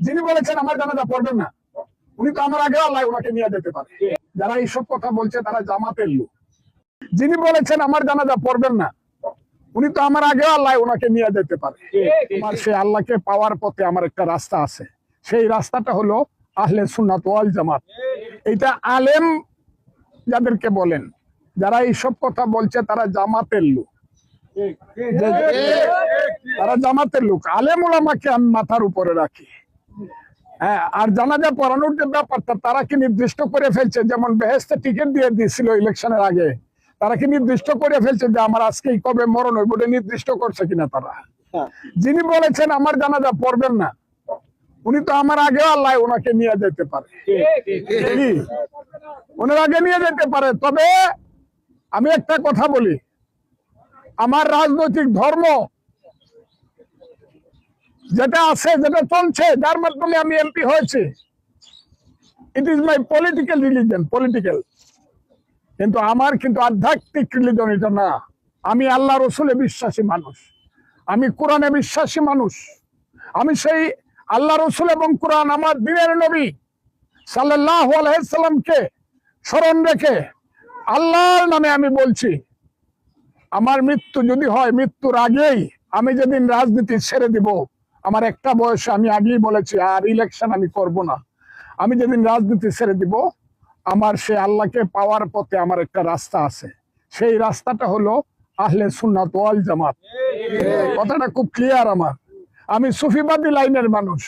যিনি বলেছেন আমার জানাজা পড়বেন না, উনি তো আমার আগে আল্লাহ ওনাকে নিয়ে যেতে পারে। যারা এইসব কথা বলছে তারা জামাতের লোক। যিনি বলেছেন আমার জানাজা পড়বেন না, উনি তো আমার আগে আল্লাহ ওনাকে নিয়ে যেতে পারে। আমার সেই আল্লাহকে পাওয়ার পথে আমার একটা রাস্তা আছে, সেই রাস্তাটা হলো আহলে সুন্নাত ওয়াল জামাত। এইটা আলেম যাদেরকে বলেন, যারা এইসব কথা বলছে তারা জামাতের লোক। তারা জামাতের লোক। আলেম ওলামাকে আমি মাথার উপরে রাখি। হ্যাঁ, আর জানাজা পড়ানোর যে ব্যাপারটা তারা কি নির্দিষ্ট করে ফেলছে, যেমন বেহেশতে টিকিট দিয়ে দিয়েছিল ইলেকশনের আগে, তারা কি নির্দিষ্ট করে ফেলছে যে আমার আজকেই কবে মরণ হইব, নির্দিষ্ট করছে কিনা তারা? যিনি বলেছেন আমার জানাজা পড়বেন না, উনি তো আমার আগে আল্লাহ ওনাকে নিয়ে যেতে পারে, ওনার আগে নিয়ে যেতে পারে। তবে আমি একটা কথা বলি, আমার রাজনৈতিক ধর্ম যেটা আছে, যেটা চলছে, যার মাধ্যমে আমি এমপি হয়েছি, it is my political religion, political. কিন্তু আমার কিন্তু আধ্যাত্মিক রিলিজন এটা না। আমি আল্লাহ রসুলে বিশ্বাসী মানুষ, আমি কোরআনে বিশ্বাসী মানুষ। আমি সেই আল্লাহ রসুল এবং কোরআন, আমার দিনের নবী সাল্লাল্লাহু আলাইহি সাল্লামকে স্মরণ রেখে আল্লাহর নামে আমি বলছি, আমার মৃত্যু যদি হয়, মৃত্যুর আগেই আমি যেদিন রাজনীতি ছেড়ে দিব, আমার একটা বয়সে আমি আগেই বলেছি আর ইলেকশন আমি করব না, আমি যেদিন রাজনীতি ছেড়ে দিব, আমার সে আল্লাহকে পাওয়ার পথে আমার একটা রাস্তা আছে, সেই রাস্তাটা হলো আহলে সুন্নাত ওয়াল জামাত। কথাটা খুব ক্লিয়ার আমার। আমি সুফিবাদী লাইনের মানুষ,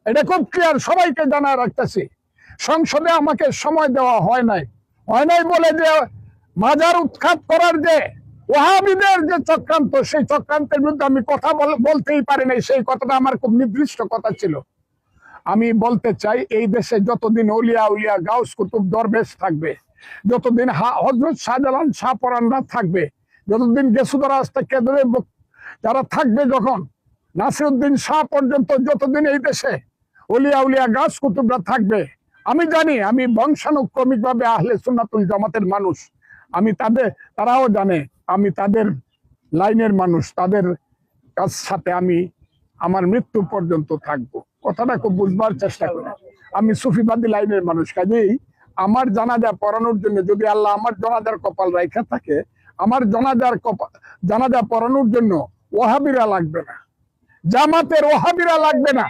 এটা খুব ক্লিয়ার, সবাইকে জানায় রাখতেছি। সংসদে আমাকে সময় দেওয়া হয় নাই বলে যে মাজার উৎখাত করার যে ওয়াহাবিদের যে চক্রান্ত, সেই চক্রান্তের বিরুদ্ধে আমি কথা বলতেই পারি নাই। সেই কথাটা আমার খুব নির্দিষ্ট কথা ছিল। আমি বলতে চাই, এই দেশে যতদিন ওলিয়া উলিয়া গাউস কুতুব দরবেশ থাকবে, যতদিন হযরত শাহজালাল শাহপরানরা থাকবে, যতদিন গেসুদরাজ থেকে যারা থাকবে, যখন নাসিরউদ্দিন শাহ পর্যন্ত, যতদিন এই দেশে ওলিয়া উলিয়া গাউস কুতুবরা থাকবে, আমি জানি আমি বংশানুক্রমিক ভাবে আহলে সুন্নাতুল জামাতের মানুষ। আমি তারাও জানে আমি তাদের লাইনের মানুষ, তাদের কাছ সাথে আমি আমার মৃত্যু পর্যন্ত থাকবো। কথাটা খুব বুঝবার চেষ্টা করি। আমি সুফিবাদী লাইনের মানুষ, কাজেই আমার জানাজা পড়ানোর জন্য যদি আল্লাহ আমার জানাজার কপাল রাখা থাকে, আমার জানাজা পড়ানোর জন্য ওয়াহাবিরা লাগবে না, জামাতের ওয়াহাবিরা লাগবে না।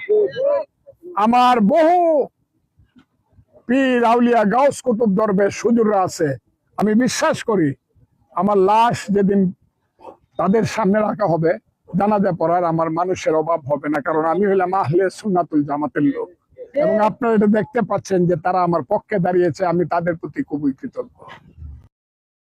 আমার বহু পীর আউলিয়া গাউস কুতুব দরবেশ হুজুররা আছে, আমি বিশ্বাস করি আমার লাশ যেদিন তাদের সামনে রাখা হবে, জানাজা পড়ার আমার মানুষের অভাব হবে না, কারণ আমি হইলাম আহলে সুন্নাতুল জামাতের লোক। এবং আপনারা এটা দেখতে পাচ্ছেন যে তারা আমার পক্ষে দাঁড়িয়েছে, আমি তাদের প্রতি খুবই কৃতজ্ঞ।